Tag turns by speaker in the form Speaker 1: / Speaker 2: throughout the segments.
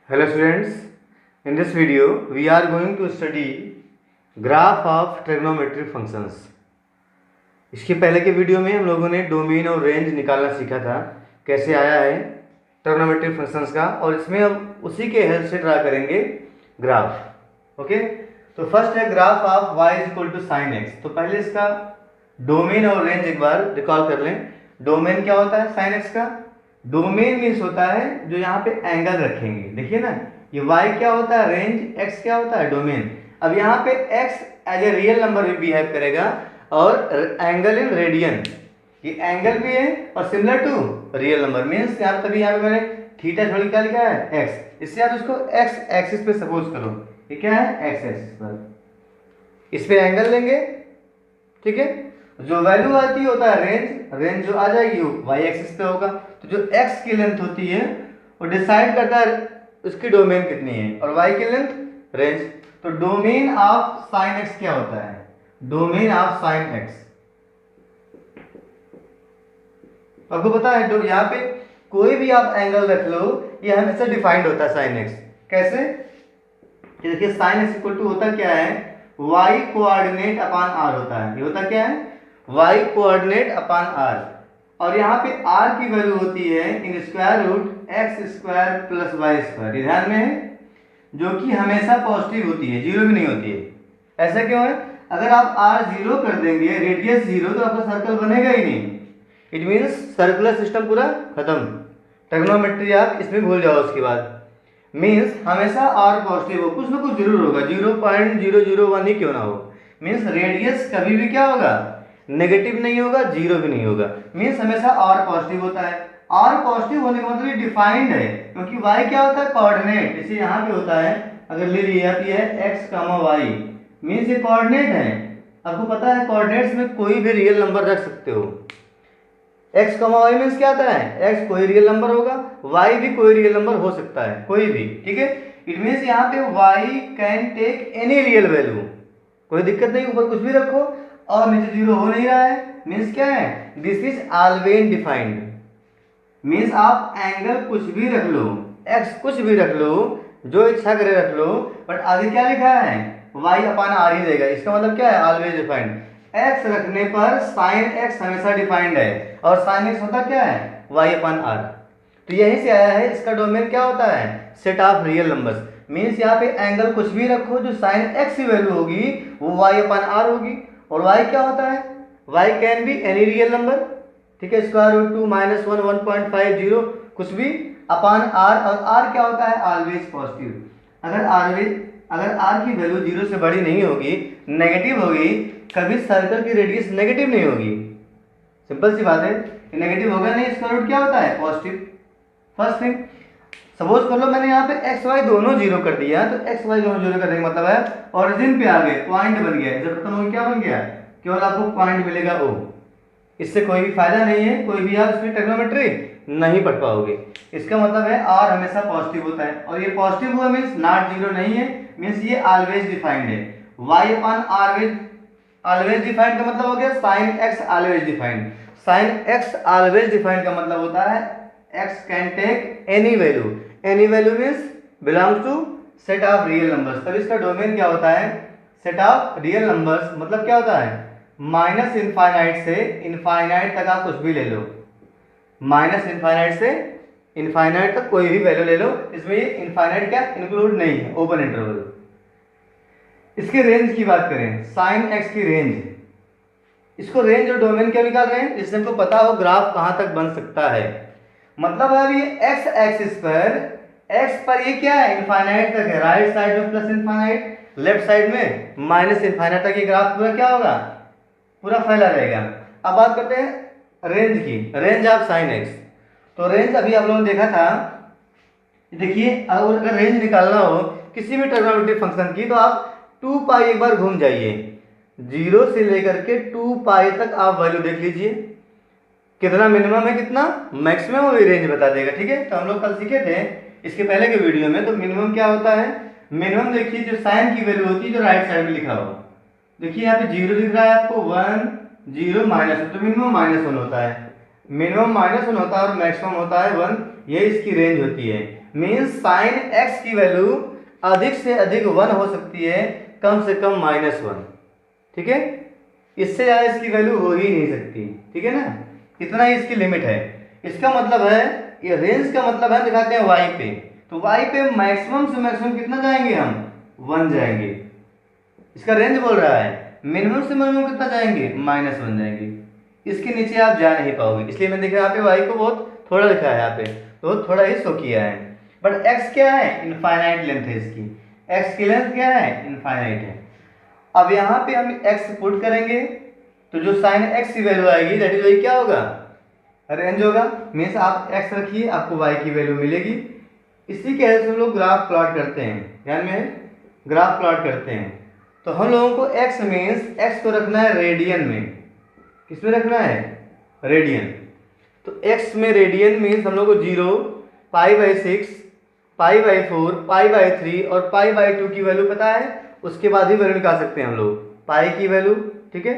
Speaker 1: Hello students, in this video we are going to study graph of trigonometric functions. इसके पहले के video में हम लोगों ने डोमेन और रेंज निकालना सीखा था, कैसे आया है ट्रिगोनोमेट्रिक फंक्शंस का, और इसमें हम उसी के हेल्प से ड्रा करेंगे ग्राफ। ओके, तो फर्स्ट है graph of y is equal to sine x. तो पहले इसका डोमेन और रेंज एक बार रिकॉल कर लें। डोमेन क्या होता है साइन एक्स का? डोमेन मीन्स होता है जो यहाँ पे एंगल रखेंगे। देखिए ना, ये y क्या होता है रेंज, x क्या होता है डोमेन। अब यहाँ पे x as a real number भी बिहेव करेगा और एंगल इन रेडियन, ये एंगल भी है और similar to real number means यहाँ तभी यहाँ पे मैंने थीटा छोड़ क्या लिखा है x। इससे आप इसको x एक्सिस पे सपोज करो, ये क्या है x एक्सिस पर, इस पे एंगल लेंगे। ठीक है, जो वैल्यू आती होता है रेंज, रेंज जो आ जाएगी वो y एक्सिस पे होगा। तो जो x की लेंथ होती है वो डिसाइड करता है उसकी डोमेन कितनी है, और y की लेंथ रेंज। तो डोमेन ऑफ साइन x क्या होता है? डोमेन ऑफ साइन x आपको पता है, यहाँ पे कोई भी आप एंगल रख लो ये हमेशा डिफाइंड होता है साइन x। कैसे? देखिए साइन x इक्वल टू होता क्या है, y कोऑर्डिनेट अपान r होता है। ये होता क्या है y कोऑर्डिनेट अपान r, और यहाँ पे r की वैल्यू होती है in square root x square plus y square. ये ध्यान में है, जो कि हमेशा पॉजिटिव होती है, जीरो भी नहीं होती है। ऐसा क्यों है? अगर आप r जीरो कर देंगे, रेडियस जीरो, तो आपका सर्कल बनेगा ही नहीं। इट मीन्स सर्कुलर सिस्टम पूरा खत्म, ट्रिग्नोमेट्री आप इसमें भूल जाओ। उसके बाद मीन्स हमेशा r पॉजिटिव हो, कुछ ना कुछ जरूर होगा, 0.001 ही क्यों ना हो। मीन्स रेडियस कभी भी क्या होगा, नेगेटिव नहीं होगा, जीरो भी नहीं होगा। मीन्स हमेशा r पॉजिटिव होता है। r पॉजिटिव होने का मतलब ये डिफाइंड है, क्योंकि y क्या होता है कोऑर्डिनेट। इसे यहाँ पे होता है, अगर ले लिया ये है x, y मीन्स ये कोऑर्डिनेट है। आपको पता है कोऑर्डिनेट्स में कोई भी रियल नंबर रख सकते हो। x, y मीन्स क्या आता है, x कोई रियल नंबर होगा, y भी कोई रियल नंबर हो सकता है, कोई भी। ठीक है, इट मीन्स यहाँ पे y can take any real value, कोई दिक्कत नहीं, ऊपर कुछ भी रखो और नीचे जीरो हो नहीं रहा है। मीन्स क्या है, this is always defined. Means आप एंगल कुछ भी रख लो, x कुछ भी रख लो, जो इच्छा करे रख लो, बट आगे क्या लिखा है, y अपान r ही देगा। इसका मतलब क्या है, ऑलवेज डिफाइंड। x रखने पर साइन x हमेशा डिफाइंड है, और साइन x होता क्या है, y अपान r। तो यहीं से आया है, इसका डोमेन क्या होता है, set of real numbers. Means यहाँ पे एंगल कुछ भी रखो, जो साइन x की वैल्यू होगी वो y अपान r होगी। और y क्या होता है, y can be any real number. ठीक है, स्क्वायर रूट 2 -1 1.50 कुछ भी अपान r, और r क्या होता है, ऑलवेज पॉजिटिव। अगर r की वैल्यू जीरो से बड़ी नहीं होगी, नेगेटिव होगी, कभी सर्कल की रेडियस नेगेटिव नहीं होगी। सिंपल सी बात है, नेगेटिव होगा नहीं, इसका रूट क्या होता है, पॉजिटिव। फर्स्ट थिंग, सपोज कर लो मैंने यहाँ पे एक्स वाई दोनों जीरो कर दिया, तो एक्स वाई दोनों जीरो करने का मतलब है ओरिजिन पे आ गए, पॉइंट बन गया। जब खत्म हो गया क्या बन गया, केवल आपको पॉइंट मिलेगा ओ। इससे कोई भी फायदा नहीं है, कोई भी आप इसमें ट्रिग्नोमेट्री नहीं पढ़ पाओगे। इसका मतलब है आर हमेशा पॉजिटिव होता है, और ये पॉजिटिव हुआ मीन्स नॉट जीरो नहीं है, मीन्स ये ऑलवेज डिफाइंड है। वाई अपान ऑलवेज डिफाइंड का मतलब हो गया sine x always defined. Sine x always defined का मतलब होता है x can take any value. Any value means belongs to set of real numbers. तब इसका डोमेन क्या होता है, सेट ऑफ रियल नंबर्स। मतलब क्या होता है, माइनस इनफाइनाइट से इनफाइनाइट तक आप कुछ भी ले लो, माइनस इनफाइनाइट से इनफाइनाइट तक कोई भी वैल्यू ले लो, इसमें ये इनफाइनाइट क्या इंक्लूड नहीं है, ओपन इंटरवल। इसके रेंज की बात करें, साइन एक्स की रेंज, इसको रेंज और डोमेन क्या निकाल रहे हैं, जिससे हमको पता हो ग्राफ कहां तक बन सकता है। मतलब अब ये एक्स एक्सिस पर, एक्स पर ये क्या है, इनफाइनाइट तक है, राइट साइड में प्लस इनफाइनाइट, लेफ्ट साइड में माइनस इनफाइनाइट तक ये ग्राफ पूरा क्या होगा, पूरा फैला रहेगा। अब बात करते हैं रेंज की, रेंज ऑफ साइन एक्स। तो रेंज अभी आप लोगों ने देखा था, देखिए अगर रेंज निकालना हो किसी भी ट्रिग्नोमेट्रिक फंक्शन की, तो आप 2 पाई एक बार घूम जाइए, 0 से लेकर के 2 पाई तक आप वैल्यू देख लीजिए, कितना मिनिमम है कितना मैक्सिमम, वो रेंज बता देगा। ठीक है, तो हम लोग कल सीखे थे इसके पहले के वीडियो में। तो मिनिमम क्या होता है, मिनिमम देखिए जो साइन की वैल्यू होती है, जो राइट साइड में लिखा हो, देखिए यहाँ पे 0 दिख रहा है आपको, 1 0 -1, तो मिनिमम -1 होता है, मिनिमम -1 होता है और मैक्सिमम होता है 1, ये इसकी रेंज होती है। मीन्स साइन एक्स की वैल्यू अधिक से अधिक 1 हो सकती है, कम से कम -1। ठीक है, इससे ज़्यादा इसकी वैल्यू हो ही नहीं सकती। ठीक है ना, इतना ही इसकी लिमिट है। इसका मतलब है, ये रेंज का मतलब है, दिखाते हैं y पे, तो y पे मैक्सिमम से मैक्सिमम कितना जाएंगे हम, 1 जाएंगे। इसका रेंज बोल रहा है, मिनिमम से मिनिमम कितना जाएंगे, -1 जाएंगे। इसके नीचे आप जा नहीं पाओगे, इसलिए मैंने देखा यहाँ पे y को बहुत थोड़ा लिखा है, यहाँ पे तो थोड़ा ही शो किया है। बट x क्या है, इनफाइनाइट लेंथ है इसकी, x की लेंथ क्या है, इनफाइनाइट है। अब यहाँ पे हम x पुट करेंगे तो जो साइन x की वैल्यू आएगी दैट इज क्या होगा, रेंज होगा। मीन्स आप x रखिए, आपको y की वैल्यू मिलेगी। इसी के हेल्प से हम लोग ग्राफ प्लॉट करते हैं, ध्यान में, ग्राफ प्लॉट करते हैं। तो हम लोगों को x मीन्स x को रखना है रेडियन में। किस में रखना है, रेडियन। तो x में रेडियन मीन्स हम लोग को 0, π/6, π/4, π/3 और π/2 की वैल्यू पता है, उसके बाद ही वैल्यू निकाल सकते हैं हम लोग, पाई की वैल्यू, ठीक है,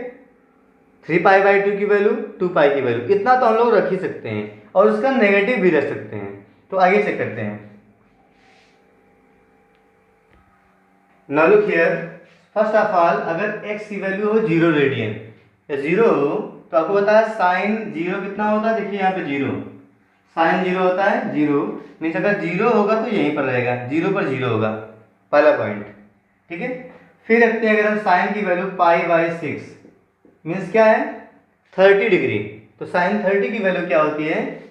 Speaker 1: 3π/2 की वैल्यू, 2π की वैल्यू, इतना तो हम लोग रख ही सकते हैं, और उसका नेगेटिव भी रख सकते हैं। तो आगे चेक करते हैं। Now look here, first of all अगर x की वैल्यू हो 0 रेडियन या 0 हो, तो आपको पता है साइन 0 कितना होता है, देखिए यहाँ पे 0, साइन 0 होता है 0, मीन्स अगर 0 होगा तो यहीं पर रहेगा, 0 पर 0 होगा, पहला पॉइंट। ठीक है, फिर रखते हैं अगर हम साइन की वैल्यू π/6, मीन्स क्या है, 30 डिग्री, तो साइन 30 की वैल्यू क्या होती है,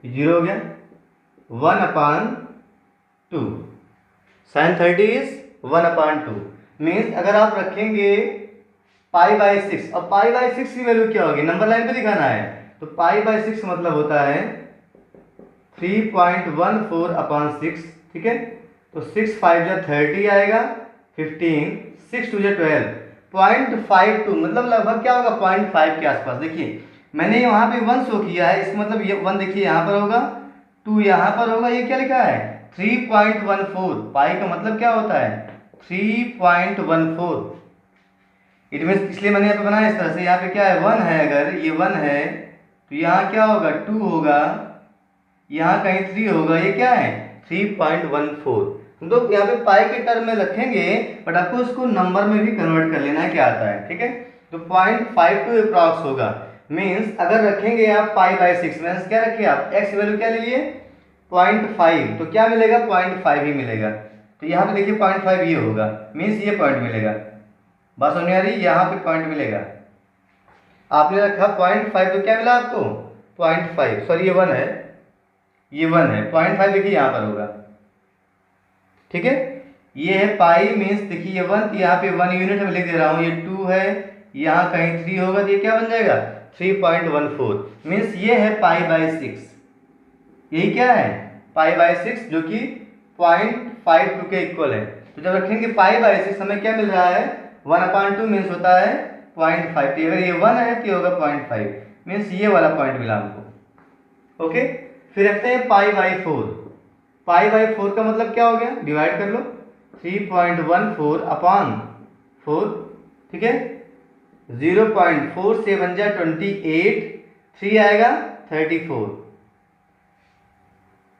Speaker 1: 0 हो गया, 1/2, साइन 30 इज 1/2। मीन्स अगर आप रखेंगे π/6, और π/6 की वैल्यू क्या होगी, नंबर लाइन पे दिखाना है, तो π/6 मतलब होता है 3.14/6। ठीक है, तो 6 5 जा 30 आएगा, 15, 6 2 जा 12, 0.52 मतलब लगभग क्या होगा, 0.5 के आसपास। देखिए मैंने यहाँ पे 1 शो किया है, इसका मतलब ये 1 देखिए यहाँ पर होगा, 2 यहाँ पर होगा, ये क्या लिखा है 3.14, पाई का मतलब क्या होता है 3.14। इट मीन्स, इसलिए मैंने यहाँ पे बनाया इस तरह से, यहाँ पे क्या है 1 है, अगर ये 1 है तो यहाँ क्या होगा 2 होगा, यहाँ कहीं 3 होगा, ये क्या है 3.14। तो यहाँ पे पाई के टर्म में रखेंगे, बट आपको इसको नंबर में भी कन्वर्ट कर लेना है, क्या आता है। ठीक है, तो 0.52 अप्रॉक्स होगा। मीन्स अगर रखेंगे आप π/6, मीन्स क्या रखिए आप, x वैल्यू क्या ले लिए 0.5, तो क्या मिलेगा 0.5 ही मिलेगा। तो यहाँ पे देखिए 0.5 ये होगा, मीन्स ये पॉइंट मिलेगा, बात समझ आ रही, यहाँ पे पॉइंट मिलेगा। आपने रखा 0.5, तो क्या मिला आपको 0.5, सॉरी ये 1 है, ये 1 है, 0.5 देखिए यहाँ पर होगा। ठीक है, ये है पाई, मीन्स देखिए ये 1, यहाँ पे 1 यूनिट में लिख दे रहा हूँ, ये 2 है, यहाँ कहीं 3 होगा, तो ये क्या बन जाएगा 3.14। मीन्स ये है π/6, यही क्या है π/6, जो कि 0.52 के इक्वल है। तो जब रखेंगे π/6 हमें क्या मिल रहा है 1/2, मीन्स होता है 0.5, अगर ये 1 है तो ये होगा 0.5, मीन्स ये वाला पॉइंट मिला हमको। ओके, फिर रखते हैं π/4, π/4 का मतलब क्या हो गया, डिवाइड कर लो, 3.14/4, ठीक है, 0.4 से बन जाए 28, 3 आएगा 34।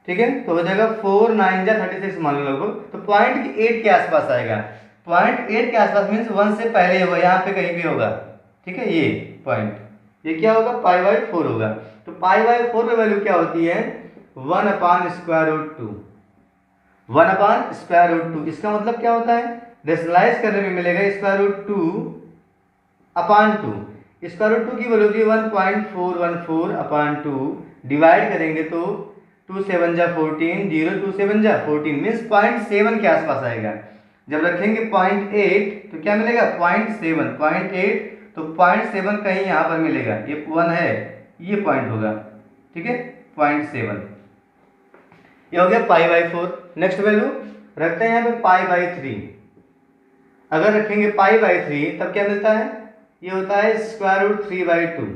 Speaker 1: ठीक है, तो हो जाएगा 4 9 जा 36 मान लो लोगों, तो 0.8 के आसपास आएगा, 0.8 के आसपास मीन्स 1 से पहले होगा, यहाँ पे कहीं भी होगा। ठीक है, ये पॉइंट, ये क्या होगा π/4 होगा। तो π/4 में वैल्यू क्या होती है 1/√2, 1/√2। इसका मतलब क्या होता है, रेशनलाइज करने में मिलेगा √2/2, √2 की वैल्यू होती है 1.414/2, डिवाइड करेंगे तो 2 7 जा 14, 0 2 7 जा 14, मीन्स 0.7 के आसपास आएगा। जब रखेंगे 0.8 तो क्या मिलेगा 0.7, 0.8 तो 0.7 कहीं यहाँ पर मिलेगा, ये 1 है, ये पॉइंट होगा। ठीक है, 0.7, ये हो गया π/4। नेक्स्ट वैल्यू रखते हैं यहाँ पे π/3। अगर रखेंगे π/3 तब क्या मिलता है, ये होता है √3/2,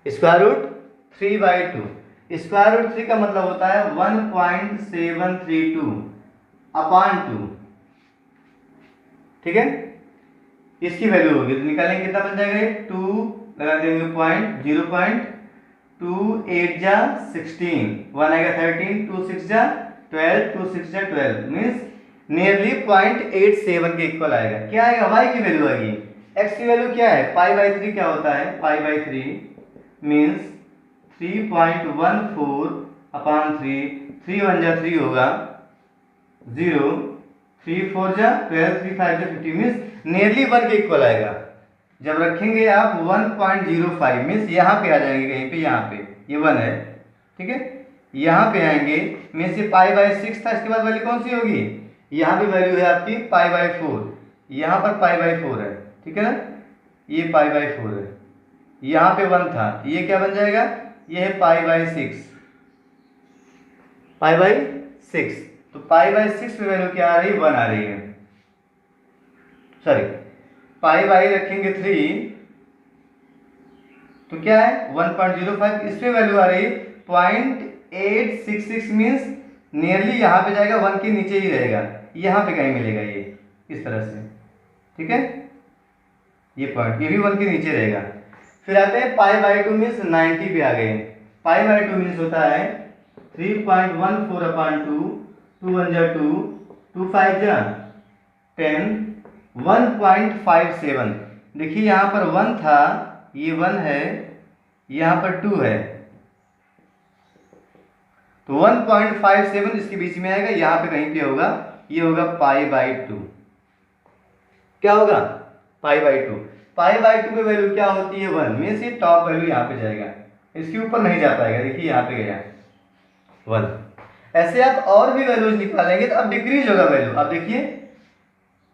Speaker 1: √3/2, √3 का मतलब होता है 1.732/2। ठीक है, इसकी वैल्यू होगी, तो निकालेंगे कितना बन जाएगा, 2 लगा देंगे पॉइंट, 0.2 2 8 जा 16, 1 आएगा 13, 2 6 जा 12, 2 6 जा 12 मीन्स नियरली 0.87 के इक्वल आएगा। क्या आएगा? y की वैल्यू आएगी। x की वैल्यू क्या है? पाई बाई 3 क्या होता है? पाई बाई 3 मीन्स 3.14 अपॉन 3, 3 1 जा 3 होगा 0, 3 4 जा 12, 3 5 जा 50 मीन्स नियरली 1 के इक्वल आएगा। जब रखेंगे आप 1.05 मीन्स यहाँ पे आ जाएंगे, कहीं पे यहाँ पे ये 1 है, ठीक है, यहाँ पे आएंगे मीन्स ये पाई बाई 6 था, इसके बाद वैल्यू कौन सी होगी? यहाँ भी वैल्यू है आपकी पाई बाई 4, यहाँ पर पाई बाई 4 है, ठीक है ना, ये पाई बाई 4 है, यहाँ पे 1 था, ये क्या बन जाएगा? ये है पाई बाई 6, पाई बाई 6, तो पाई बाई 6 पे वैल्यू क्या आ रही है? 1 आ रही है, सॉरी पाई बाई रखेंगे 3 तो क्या है 1.05, इस पे वैल्यू आ रही है 0.866 मीन्स नियरली यहाँ पे जाएगा, 1 के नीचे ही रहेगा, यहाँ पे कहीं मिलेगा ये इस तरह से, ठीक है, ये पॉइंट ये भी 1 के नीचे रहेगा। फिर आते हैं पाई बाई 2 मीन्स 90 पे आ गए। पाई बाई 2 मीन्स होता है 3.14 अपॉन 2, 2 1 जा 2, 2 5 जा 10, 1.57। देखिए यहाँ पर 1 था, ये 1 है, यहाँ पर 2 है, तो 1.57 इसके बीच में आएगा, यहाँ पे कहीं पे होगा, ये होगा पाई बाई 2। क्या होगा? पाई बाई 2। पाई बाई 2 पे वैल्यू क्या होती है? 1 मीन्स ये टॉप वैल्यू यहाँ पे जाएगा, इसके ऊपर नहीं जा पाएगा, देखिए यहाँ पे गया 1। ऐसे आप और भी वैल्यूज निकालेंगे तो अब डिक्रीज होगा वैल्यू। अब देखिए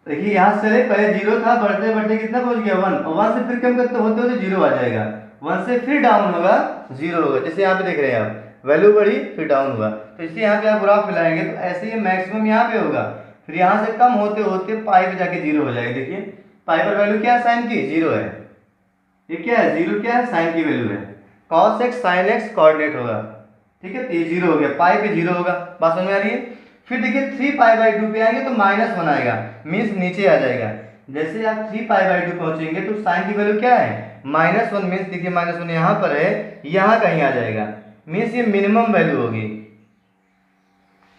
Speaker 1: यहाँ से पहले 0 था, बढ़ते बढ़ते कितना पहुंच गया 1, और 1 से फिर कम करते होते होते 0 आ जाएगा, 1 से फिर डाउन होगा 0 होगा, जैसे यहाँ पे देख रहे हैं आप, वैल्यू बढ़ी फिर डाउन हुआ, तो इसलिए यहाँ पे आप ग्राफ मिलाएंगे तो ऐसे ही मैक्सिमम यहाँ पे होगा, फिर यहाँ से कम होते होते पाई पे जाके 0 हो जाएगा। देखिए पाई पर वैल्यू क्या है? साइन की 0 है, ये क्या है? 0 क्या है? साइन की वैल्यू है, cos x sin x coordinate होगा, ठीक है, तो ये 0 हो गया, पाई पे 0 होगा, बात समझ में आ रही है। फिर देखिए 3 पाई बाई 2 पे आएंगे तो -1 आएगा, मीन्स नीचे आ जाएगा। जैसे आप 3 पाई बाई 2 पहुंचेंगे तो साइन की वैल्यू क्या है? -1 मीन्स देखिए -1 यहाँ पर है, यहाँ कहीं आ जाएगा, मीन्स ये मिनिमम वैल्यू होगी।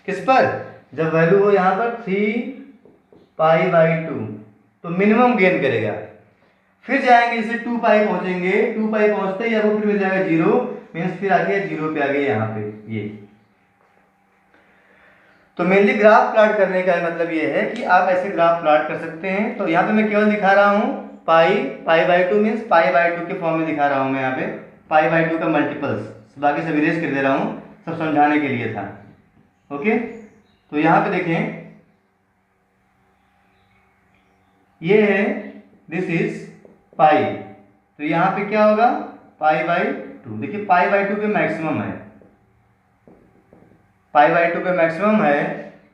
Speaker 1: किस पर? जब वैल्यू हो यहाँ पर 3 पाई बाई 2 तो मिनिमम गेन करेगा। फिर जाएंगे इसे 2 पाई पहुंचेंगे, 2 पाई पहुंचते ही आपको फिर मिल जाएगा 0 मीन्स फिर आगे 0 पे आ गए यहाँ पे ये। तो मेनली ग्राफ प्लॉट करने का मतलब ये है कि आप ऐसे ग्राफ प्लॉट कर सकते हैं। तो यहाँ पे मैं केवल दिखा रहा हूँ पाई बाई 2 मीन्स पाई बाई 2 के फॉर्म में दिखा रहा हूँ मैं यहाँ पे, पाई बाई 2 का मल्टीपल्स, बाकी सब इरेज कर दे रहा हूँ, सब समझाने के लिए था। ओके, तो यहाँ पे देखें ये है, दिस इज पाई, तो यहाँ पे क्या होगा? पाई बाई 2। देखिए पाई बाई 2 पे मैक्सिमम है, पाई बाई 2 पे मैक्सिमम है,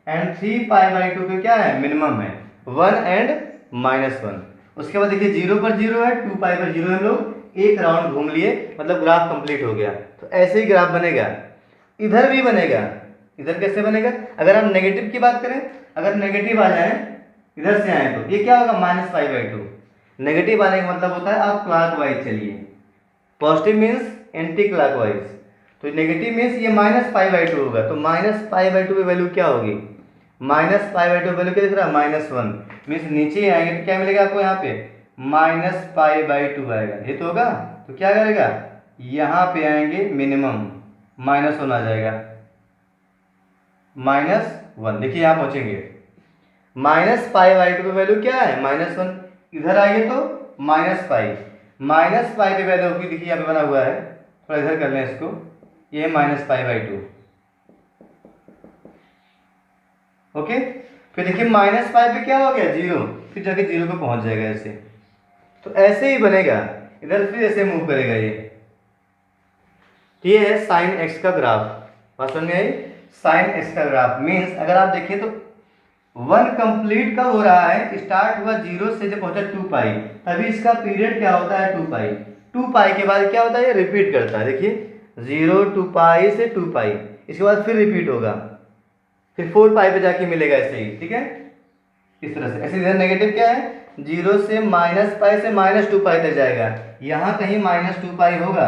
Speaker 1: एंड 3 पाई बाई 2 पे क्या है? मिनिमम है, 1 एंड -1। उसके बाद देखिए 0 पर 0 है, 2 पाई पर 0 है, हम लोग एक राउंड घूम लिए, मतलब ग्राफ कंप्लीट हो गया। तो ऐसे ही ग्राफ बनेगा, इधर भी बनेगा। इधर कैसे बनेगा? अगर हम नेगेटिव की बात करें, अगर नेगेटिव आ जाए इधर से आए तो ये क्या होगा? -5/2। नेगेटिव आने का मतलब होता है आप क्लॉकवाइज चलिए, पॉजिटिव मीन्स एंटी क्लॉकवाइज, तो नेगेटिव मीन्स ये -5/2 होगा, तो -5/2 पे वैल्यू क्या होगी? -5/2 वैल्यू क्या दिख रहा है? -1 मीन्स नीचे आएंगे तो क्या मिलेगा आपको? यहाँ पे -5/2 आएगा, ये तो होगा। तो क्या करेगा? यहाँ पे आएंगे मिनिमम -1 आ जाएगा, -1। देखिए यहाँ पहुंचेंगे -5/2 पे वैल्यू क्या है? -1। इधर आइए तो -5 पे वैल्यू होगी, देखिए यहाँ पे बना हुआ है, थोड़ा इधर कर लें इसको, ये है -5/2। ओके, फिर देखिए -5 पे क्या हो गया? 0, फिर जाके 0 पे पहुंच जाएगा ऐसे। तो ऐसे ही बनेगा, इधर फिर ऐसे मूव करेगा ये है साइन एक्स का ग्राफ। बात समझ में आई? साइन एक्स का ग्राफ मीन्स अगर आप देखें तो 1 कंप्लीट कब हो रहा है? स्टार्ट हुआ 0 से, जब पहुंचा 2 पाई, तभी इसका पीरियड क्या होता है? 2 पाई। 2 पाई के बाद क्या होता है? ये रिपीट करता है, देखिए 0 2 पाई से 2 पाई, इसके बाद फिर रिपीट होगा, फिर 4 पाई पे जाके मिलेगा ऐसे ही, ठीक है, इस तरह से। ऐसे इधर नेगेटिव क्या है? 0 से -पाई से -2 पाई तक जाएगा, यहाँ कहीं -2 पाई होगा,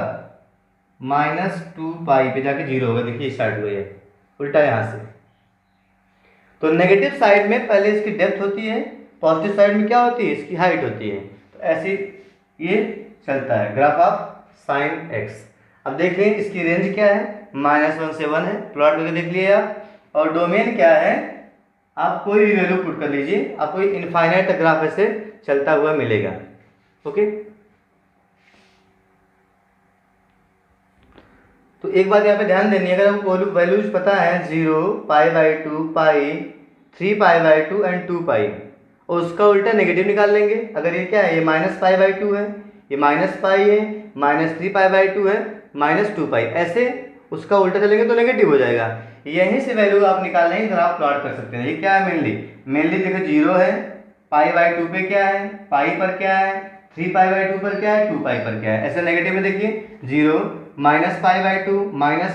Speaker 1: -2 पाई पे जाके 0 होगा। देखिए स्टार्ट हुआ है उल्टा यहाँ से। तो नेगेटिव साइड में पहले इसकी डेप्थ होती है, पॉजिटिव साइड में क्या होती है, इसकी हाइट होती है। तो ऐसे ये चलता है ग्राफ ऑफ साइन एक्स। अब देख लें इसकी रेंज क्या है, -1 से 1 है, प्लॉट करके देख लिया आप। और डोमेन क्या है, आप कोई भी वैल्यू पुट कर लीजिए, आपको इनफाइनाइट ग्राफ ऐसे चलता हुआ मिलेगा। ओके, तो एक बात यहाँ पे ध्यान देनी है, अगर आपको वैल्यूज पता है 0, π/2, पाई, 3π/2 एंड 2 पाई, और उसका उल्टा नेगेटिव निकाल लेंगे। अगर ये क्या है, ये -π/2 है, ये -पाई है, -3π/2 है, -2 पाई, ऐसे उसका उल्टा चलेंगे तो नेगेटिव हो जाएगा। यहीं से वैल्यू आप निकाल लेंगे, फिर आप प्लॉट कर सकते हैं। ये क्या है, मेनली देखो 0 है, π/2 पे क्या है, पाई पर क्या है, 3π/2 पर क्या है, 2 पाई पर क्या है। ऐसे नेगेटिव में देखिए 0, -π/2,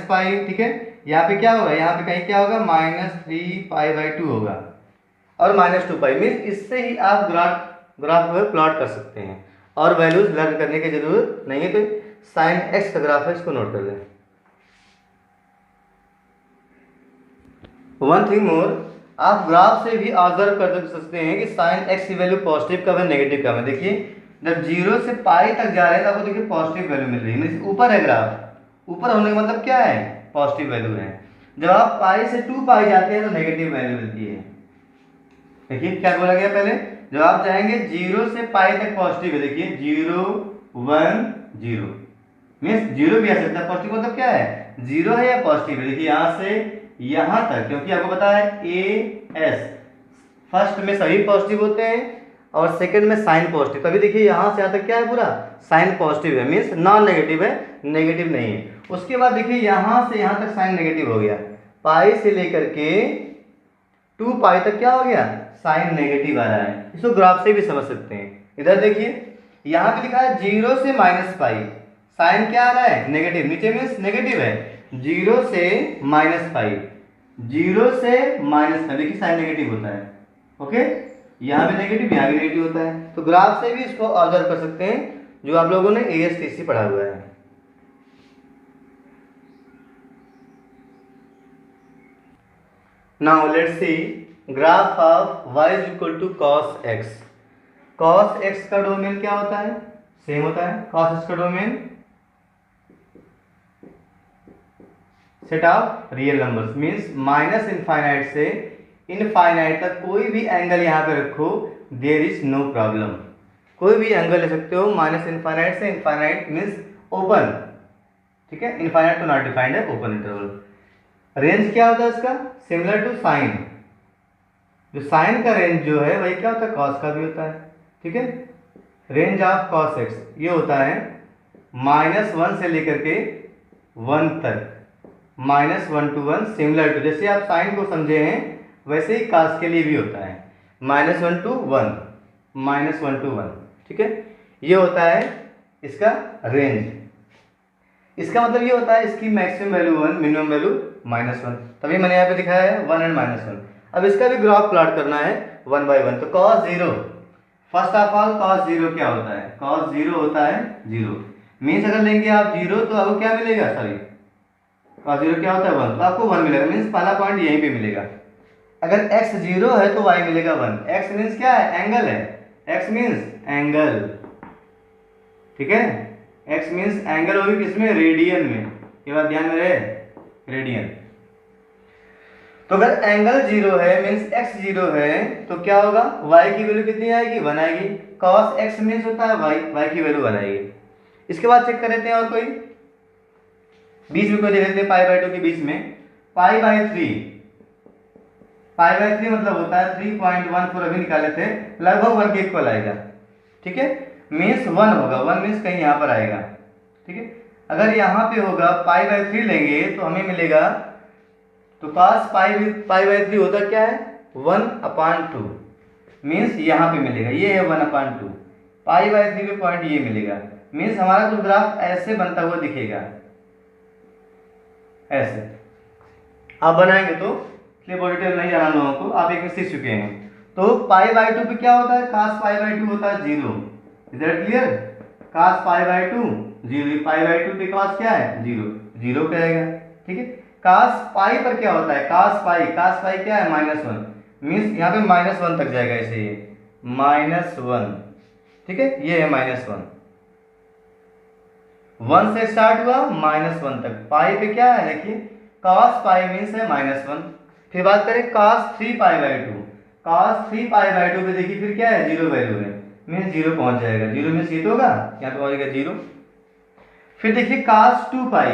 Speaker 1: -पाई, ठीक है। यहाँ पे क्या होगा, यहाँ पे कहीं क्या होगा, -3π/2 होगा, और -2 पाई। मीन्स इससे ही आप ग्राफ को प्लॉट कर सकते हैं, और वैल्यूज लर्न करने की जरूरत नहीं है। तो साइन एक्स का ग्राफ है, इसको नोट कर लें। वन थिंग मोर, आप ग्राफ से भी ऑब्जर्व कर सकते हैं कि साइन एक्स की वैल्यू पॉजिटिव कब है, नेगेटिव कब है। देखिए जब 0 से पाई तक जा रहे हैं तो आपको देखिए पॉजिटिव वैल्यू मिल रही है, मीन्स ऊपर है ग्राफ, ऊपर होने का मतलब क्या है, पॉजिटिव वैल्यू है। जब आप पाई से 2 पाई जाते हैं तो नेगेटिव वैल्यू मिलती है। देखिए क्या बोला गया पहले, जब आप जाएंगे 0 से पाई तक पॉजिटिव है, देखिए 0, 1, 0, मीन्स 0 भी आ सकता है। पॉजिटिव मतलब क्या है, 0 है या पॉजिटिव है। देखिए यहाँ से यहाँ तक, क्योंकि आपको पता है AS फर्स्ट में सभी पॉजिटिव होते हैं और सेकंड में साइन पॉजिटिव, तभी देखिए यहाँ से यहाँ तक क्या है, पूरा साइन पॉजिटिव है, मीन्स नॉन नेगेटिव है, नेगेटिव नहीं है। उसके बाद देखिए यहाँ से यहाँ तक साइन नेगेटिव हो गया, पाई से लेकर के 2 पाई तक क्या हो गया, साइन नेगेटिव आ रहा है। इसको ग्राफ से भी समझ सकते हैं। इधर देखिए यहाँ पे लिखा है 0 से -पाई, साइन क्या आ रहा है, नेगेटिव, नीचे मीन्स नेगेटिव है। 0 से -पाई, 0 से -पाई, देखिए साइन नेगेटिव होता है। ओके, यहाँ भी नेगेटिव, यहाँ भी नेगेटिव होता है। तो ग्राफ से भी इसको ऑब्जर्व कर सकते हैं, जो आप लोगों ने ASTC पढ़ा हुआ है। Now let's see graph of y is equal to cos x। cos x का डोमेन क्या होता है, सेम होता है। cos x का domain set of real numbers, means -infinite से इनफाइनाइट तक कोई भी एंगल यहाँ पे रखो, देयर इज नो प्रॉब्लम। कोई भी एंगल ले सकते हो, -इनफाइनाइट से इनफाइनाइट मीन्स ओपन, ठीक है। इनफाइनाइट तो नॉट डिफाइंड है, ओपन इंटरवल। रेंज क्या होता है इसका, सिमिलर टू साइन। जो साइन का रेंज जो है वही क्या होता है, कॉस का भी होता है, ठीक है। रेंज ऑफ cos x ये होता है -1 से लेकर के 1 तक, -1 to 1, सिमिलर टू, जैसे आप साइन को समझे हैं वैसे ही cos के लिए भी होता है, -1 to 1, -1 to 1, ठीक है। ये होता है इसका रेंज। इसका मतलब ये होता है इसकी मैक्सिमम वैल्यू 1, मिनिमम वैल्यू -1, तभी मैंने यहाँ पे दिखाया है 1 and -1। अब इसका भी ग्राफ प्लॉट करना है 1 by 1। तो cos 0, first of all cos 0 क्या होता है, cos 0 होता है 0, मीन्स अगर लेंगे आप 0 तो आपको क्या मिलेगा, सॉरी cos 0 क्या होता है 1, तो आपको 1 मिलेगा, मीन्स पहला पॉइंट यहीं पे मिलेगा। अगर x 0 है तो y मिलेगा 1। x मीन्स क्या है, एंगल है, x मीन्स एंगल, ठीक है। x मीन्स एंगल होगी किसमें, रेडियन में, ये बात ध्यान में रहे, रेडियन। तो अगर एंगल 0 है मीन्स x 0 है तो क्या होगा, y की वैल्यू कितनी आएगी, 1 आएगी। cos x मीन्स होता है y की वैल्यू 1 आएगी। इसके बाद चेक कर लेते हैं और कोई बीच में कोई दे देते हैं, π/2 के बीच में π/3, π/3 मतलब होता है 3.14, अभी निकाले थे, लगभग 1 के इक्वल आएगा, ठीक है। मीन्स 1 होगा, 1 मीन्स कहीं यहाँ पर आएगा, ठीक है। अगर यहाँ पे होगा π/3 लेंगे तो हमें मिलेगा, तो cos π/3 होता क्या है, 1/2, मीन्स यहाँ पे मिलेगा, ये है 1/2, π/3 पे पॉइंट ये मिलेगा, मीन्स हमारा कुछ ग्राफ ऐसे बनता हुआ दिखेगा, ऐसे आप बनाएंगे तो इसलिए बहुत डिटेल नहीं जाना लोगों को, आप एक में सीख चुके हैं। तो π/2 पे क्या होता है, cos π/2 होता है 0, is that clear, cos π/2 zero, pi by 2 पे कॉस क्या है, जीरो, जीरो पे आएगा। ठीक है, कास पाई पर क्या होता है, कास पाई क्या है, -1, मीन्स यहाँ पे -1 तक जाएगा ऐसे, ये -1। ठीक है, ये है -1, 1 से स्टार्ट हुआ -1 तक। पाई पे क्या है, देखिए cos पाई मीन्स है -1। फिर बात करें cos 3 pi by 2, cos 3 pi by 2 पे देखिए फिर क्या है, जीरो वैल्यू है, मीन्स जीरो पहुंच जाएगा, जीरो मीन्स ये तो होगा, यहाँ पे पहुंचेगा जीरो। फिर देखिए cos 2 पाई,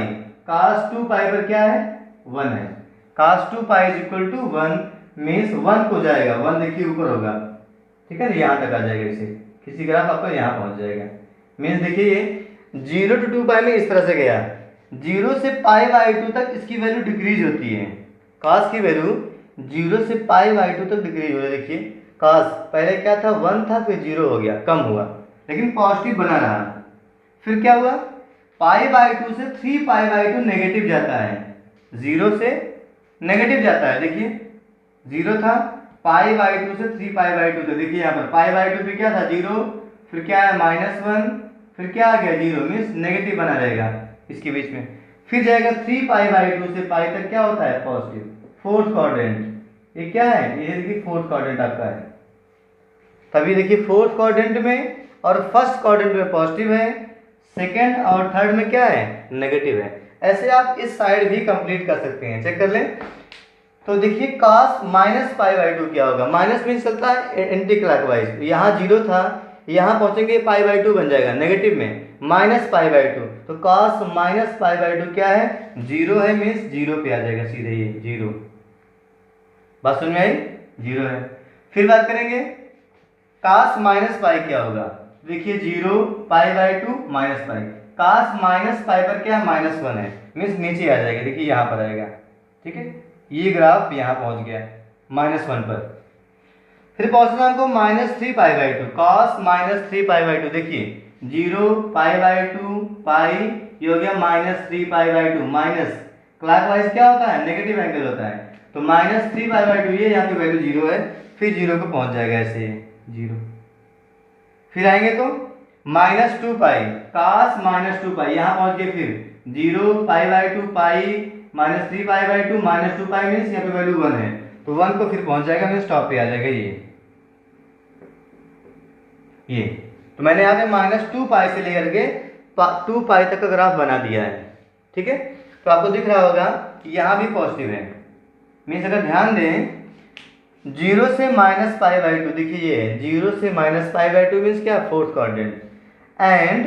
Speaker 1: cos 2 पाई पर क्या है, 1 है, cos 2 pi is equal to 1, means 1 को जाएगा, 1 देखिए ऊपर होगा। ठीक है, यहाँ तक आ जाएगा, इसे किसी ग्राफ आपका यहाँ पहुंच जाएगा। मीन्स देखिए ये 0 to 2 पाई में इस तरह से गया, 0 से पाई बाई 2 तक इसकी वैल्यू डिक्रीज होती है, cos की वैल्यू 0 से पाई बाई 2 तक डिक्रीज हो रही है। देखिए cos पहले क्या था, 1 था, फिर 0 हो गया, कम हुआ, लेकिन पॉजिटिव बना रहा। फिर क्या हुआ, पाई बाई 2 से 3 पाई बाई 2 नेगेटिव जाता है, 0 से नेगेटिव जाता है। देखिए 0 था, पाई बाई 2 से 3 पाई बाई 2 तक, देखिए यहाँ पर पाई बाई 2 पे क्या था, 0, फिर क्या है -1, फिर क्या आ गया, 0, मीन्स नेगेटिव बना रहेगा इसके बीच में। फिर जाएगा 3 पाई बाई 2 से पाई तक, क्या होता है, पॉजिटिव, फोर्थ क्वाड्रेंट, ये क्या है, ये देखिए फोर्थ क्वाड्रेंट आपका है। तभी देखिए फोर्थ क्वाड्रेंट में और फर्स्ट क्वाड्रेंट में पॉजिटिव है, सेकेंड और थर्ड में क्या है, नेगेटिव है। ऐसे आप इस साइड भी कंप्लीट कर सकते हैं, चेक कर लें। तो देखिए cos -पाई बाई 2 क्या होगा, माइनस मीन्स चलता है एंटी क्लॉकवाइज, यहाँ 0 था, यहाँ पहुंचेंगे पाई बाई 2 बन जाएगा नेगेटिव में, -पाई बाई 2, तो cos -पाई बाई 2 क्या है, 0 है, मीन्स 0 पे आ जाएगा सीधे, ये 0, बात समझ में आई, 0 है। फिर बात करेंगे cos पाई क्या होगा, देखिए 0 पाई बाई 2 -पाई, cos पाई पर क्या है, -1 है, मीन्स नीचे आ जाएगा, देखिए यहाँ पर आएगा। ठीक है, ये ग्राफ यहाँ पहुंच गया -1 पर। फिर पहुंचना हमको -3 पाई बाई 2, cos -3 पाई बाई 2, देखिए 0 पाई बाई 2 पाई, ये हो गया -3 पाई बाई 2, माइनस क्लॉकवाइज क्या होता है, नेगेटिव एंगल होता है, तो -3 पाई बाई 2, ये यहाँ पे वैल्यू 0 है, फिर 0 को पहुंच जाएगा ऐसे 0। फिर आएंगे तो -2 पाई, cos -2 पाई, यहाँ पहुंच गए, फिर 0 पाई by 2 pi, -3 pi by 2, -2 pi means यहाँ पे वैल्यू 1 है, तो 1 को फिर पहुंच जाएगा, मीन्स टॉप पे आ जाएगा ये। तो मैंने यहाँ पे -2 पाई से लेकर के 2 पाई तक का ग्राफ बना दिया है। ठीक है, तो आपको दिख रहा होगा कि यहाँ भी पॉजिटिव है, मीन्स अगर ध्यान दें 0 से -पाई बाई 2, देखिए ये है 0 से -पाई बाई 2 मीन्स क्या, fourth quadrant, and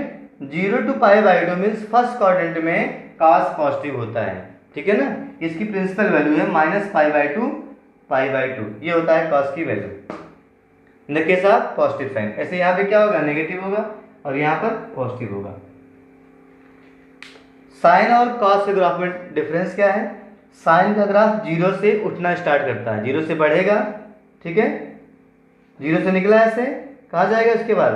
Speaker 1: 0 to pi by 2 means first quadrant में cos पॉजिटिव होता है। ठीक है ना, इसकी प्रिंसिपल वैल्यू है -पाई बाई 2 पाई बाई 2, ये होता है cos की value in the case of positive sine. ऐसे यहाँ पे क्या होगा, नेगेटिव होगा, और यहाँ पर पॉजिटिव होगा। साइन और cos के ग्राफ में डिफरेंस क्या है, साइन का ग्राफ 0 से उठना स्टार्ट करता है, 0 से बढ़ेगा, ठीक है, 0 से निकला ऐसे, कहाँ जाएगा उसके बाद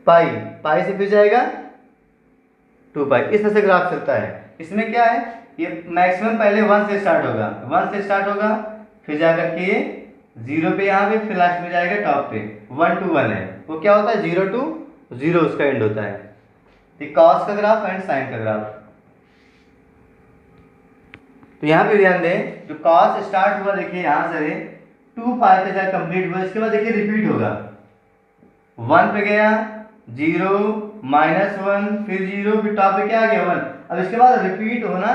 Speaker 1: पाई, पाई से फिर जाएगा 2 पाई, इस तरह से ग्राफ चलता है। इसमें क्या है, ये मैक्सिमम पहले 1 से स्टार्ट होगा, 1 से स्टार्ट होगा, फिर जाकर के ये 0 पे यहाँ पे, फिर लास्ट में जाएगा टॉप पे, 1 to 1 है, वो क्या होता है 0 to 0 उसका एंड होता है। कॉस का ग्राफ एंड साइन का ग्राफ, तो यहाँ पे ध्यान दें, जो कॉस स्टार्ट हुआ देखिए यहाँ से 2 पाई तक कंप्लीट हुआ, इसके बाद देखिए रिपीट होगा, 1 पे गया 0 -1 फिर 0 फिर टॉप पे क्या आ गया 1, अब इसके बाद रिपीट होना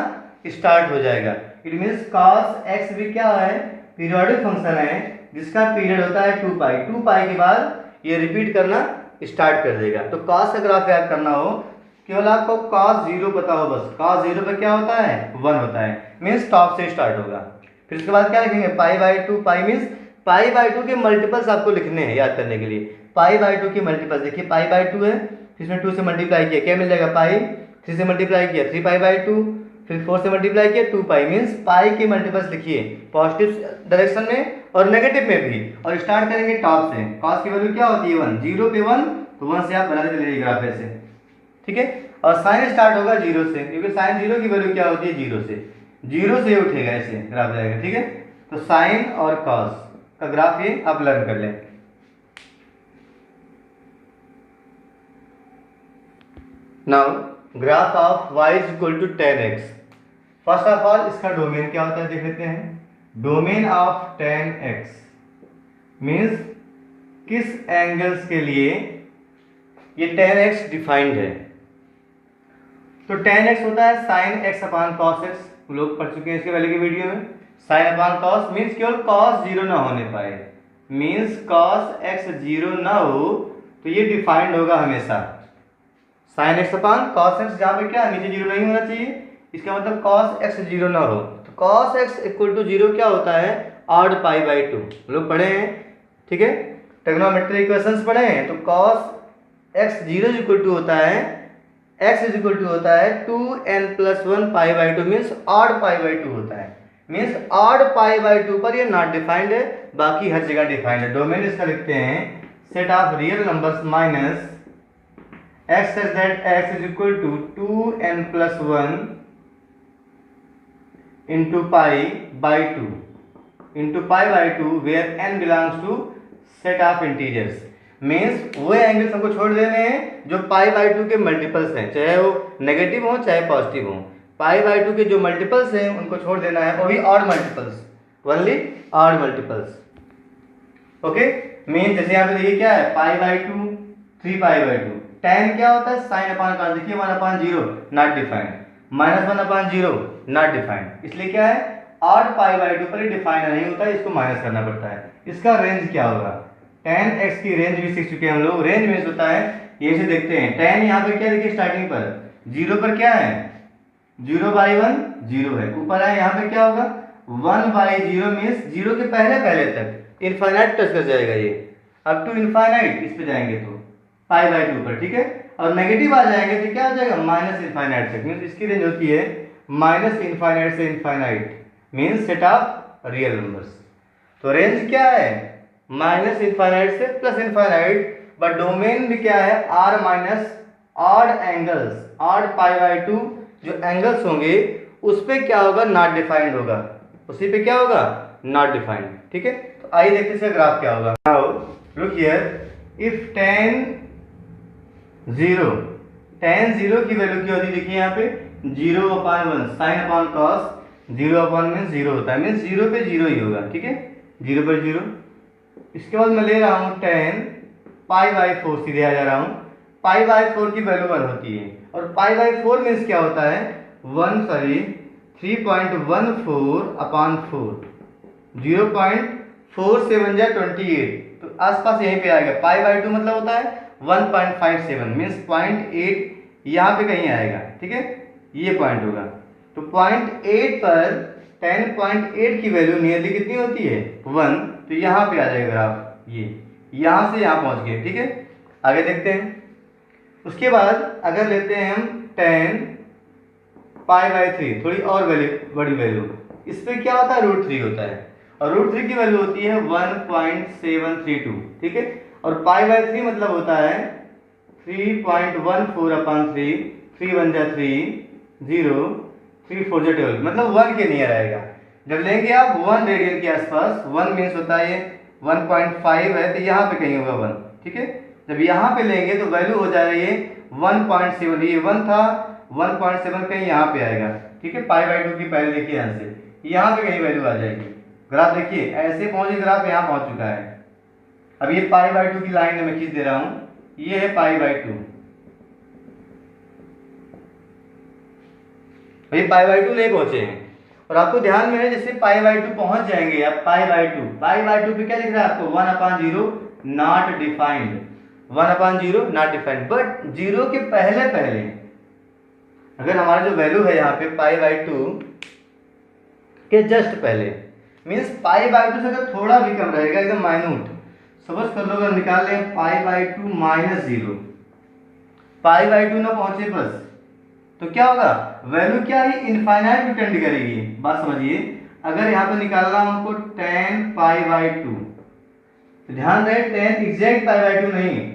Speaker 1: स्टार्ट हो जाएगा। इट मीन्स cos x भी क्या है, पीरियोडिक फंक्शन है जिसका पीरियड होता है 2 पाई, 2 पाई के बाद ये रिपीट करना स्टार्ट कर देगा। तो cos का ग्राफ याद करना हो, केवल आपको cos 0 पता हो, बस cos 0 पे क्या होता है 1 होता है, मीन्स टॉप से स्टार्ट होगा। फिर उसके बाद क्या लिखेंगे, पाई by 2 pi, means pi by 2 के मल्टीपल्स आपको लिखने हैं याद करने के लिए, पाई बाई 2 के मल्टीपल्स, देखिए पाई बाई 2 है, इसमें 2 से मल्टीप्लाई किया क्या मिल जाएगा पाई, 3 से मल्टीप्लाई किया 3 पाई बाई 2, फिर 4 से मल्टीप्लाई किया 2 पाई, मीन्स पाई के मल्टीपल्स लिखिए पॉजिटिव डायरेक्शन में और नेगेटिव में भी, और स्टार्ट करेंगे टॉप से। cos की वैल्यू क्या होती है 1, 0 पे 1, तो 1 से आप बनाते चलिए ग्राफ ऐसे, ठीक है, और साइन स्टार्ट होगा 0 से, क्योंकि साइन 0 की वैल्यू क्या होती है 0 से, 0 से उठेगा ऐसे ग्राफ जाएगा। ठीक है, तो साइन और cos का ग्राफ ये आप लर्न कर लें। Now graph of y is equal to 10x। First of all इसका डोमेन क्या होता है देख लेते हैं। डोमेन ऑफ 10x मीन्स किस एंगल्स के लिए ये 10x डिफाइंड है। तो 10x होता है sine x upon cos x, लोग पढ़ चुके हैं इसके पहले की वीडियो में। साइन अपान कॉस मीन्स केवल कॉस जीरो ना होने पाए, मीन्स कॉस x जीरो ना हो तो ये डिफाइंड होगा हमेशा। Sine x upon cos x, जहाँ पे क्या नीचे जीरो नहीं होना चाहिए, इसका मतलब कॉस x जीरो ना हो। तो cos x equal to zero क्या होता है, ऑड पाई बाई टू, लोग पढ़े हैं, ठीक है, ट्रिग्नोमेट्री इक्वेशंस पढ़े हैं। तो cos x zero equal to होता है, x इज इक्वल टू होता है 2n+1 pi by two, means odd pi by two होता है, means odd pi by two पर ये नॉट डिफाइंड है, बाकी हर जगह डिफाइंड है। डोमेन इसका लिखते हैं set of real numbers minus x such that x is equal to 2n+1 into pi by 2 into pi by 2 where n belongs to set of integers। Means वो angles हमको छोड़ देने हैं जो पाई बाई टू के मल्टीपल्स हैं, चाहे वो नेगेटिव हो चाहे पॉजिटिव हो। पाई बाई टू के जो मल्टीपल्स हैं उनको छोड़ देना है, वो भी odd multiples, only odd multiples. Okay, mean जैसे यहाँ पे देखिए क्या है, पाई by to 3 pi by to. tan क्या होता है, साइन अपान कॉस, देखिए 1/0 नॉट डिफाइंड, -1/0 नॉट डिफाइंड, इसलिए क्या है ऑड पाई बाई टू पर डिफाइंड नहीं होता है, इसको माइनस करना पड़ता है। इसका रेंज क्या होगा, tan x की रेंज भी सीख चुके हैं हम लोग। रेंज मीन्स होता है, ये से देखते हैं tan यहाँ पे क्या देखिए स्टार्टिंग पर 0 पर क्या है 0/1 0 है, ऊपर है यहाँ पे क्या होगा 1/0 मीन्स 0 के पहले पहले तक इनफाइनाइट टच कर जाएगा, ये अप टू इनफाइनाइट इस पे जाएंगे तो पाई बाई टू पर, ठीक है। और नेगेटिव आ जाएंगे तो क्या हो जाएगा माइनस इनफाइनाइट तक, मीन्स इसकी रेंज होती है माइनस इनफाइनाइट से infinite, means set of real numbers. तो रेंज क्या है माइनस इनफाइनाइट से प्लस इनफाइनाइट, बट डोमेन भी क्या है R minus odd angles, odd pi by two जो एंगल्स होंगे उस पे क्या होगा नॉट डिफाइंड होगा, उसी पे क्या होगा नॉट डिफाइंड, ठीक है। तो आइए देखते हैं इसका ग्राफ क्या होगा। Now look here, if tan 0 की वैल्यू क्या होती है, देखिए यहाँ पे 0/1 साइन अपान कॉस, 0/1 मीन्स 0 होता है, मीन्स 0 पे 0 ही होगा, ठीक है, 0 पर 0। इसके बाद मैं ले रहा हूँ tan पाई बाई 4, सीधे आ जा रहा हूँ, पाई बाई 4 की वैल्यू 1 होती है, और पाई बाई 4 मीन्स क्या होता है 3.14/4, 0.4 से 1 जा 28, तो आसपास यहीं पे आएगा। पाई बाई 2 मतलब होता है 1.57 मीन्स 0.8 यहाँ पे कहीं आएगा, ठीक है, ये पॉइंट होगा। तो 0.8 पर 10.8 की वैल्यू नियरली कितनी होती है 1, तो यहाँ पे आ जाएगा ग्राफ, ये यहाँ से यहाँ पहुँच गए, ठीक है। आगे देखते हैं, उसके बाद अगर लेते हैं हम tan पाई बाई 3, थोड़ी और वैल्यू बड़ी वैल्यू, इस पर क्या होता है √3 होता है, और √3 की वैल्यू होती है 1.732, ठीक है। और पाई बाई 3 मतलब होता है 3.14/3, 3 1 जा 3, 0 3 4 जा 12, मतलब 1 के नियर आएगा। जब लेंगे आप 1 रेडियन के आसपास, 1 मीन्स होता है ये 1.5 है, तो यहाँ पे कहीं होगा 1, ठीक है। जब यहाँ पे लेंगे तो वैल्यू हो जाएगा ये 1.7, ये 1 था, 1.7 कहीं यहाँ पे आएगा, ठीक है। पाई बाई 2 की पहले देखिए यहाँ से यहाँ पे कहीं वैल्यू आ जाएगी। ग्राफ देखिए ऐसे पहुंचे, ग्राफ यहाँ पहुंच चुका है। अब ये पाई बाई 2 की लाइन मैं खींच दे रहा हूं, ये है पाई बाई 2, ये पाई बाई 2 नहीं पहुंचे हैं, और आपको ध्यान में है जैसे पाई बाई 2 पहुंच जाएंगे आप पाई बाई 2 पे क्या दिख रहा है आपको 1/0 not defined, 1/0 not defined, but 0 के पहले पहले अगर हमारा जो वैल्यू है यहाँ पे पाई बाई 2 के जस्ट पहले, मीन्स पाई बाई 2 से अगर थोड़ा भी कम रहेगा, एकदम माइन्यूट, सपोज कर लो अगर निकाल लें पाई बाई 2 -0, पाई बाई 2 ना पहुंचे बस, तो क्या होगा वैल्यू क्या है इनफाइनाइट में टेंड करेगी। बात समझिए, अगर यहाँ पे निकालना हमको tan पाई बाई 2, तो ध्यान रहे tan एग्जैक्ट पाई बाई 2 नहीं,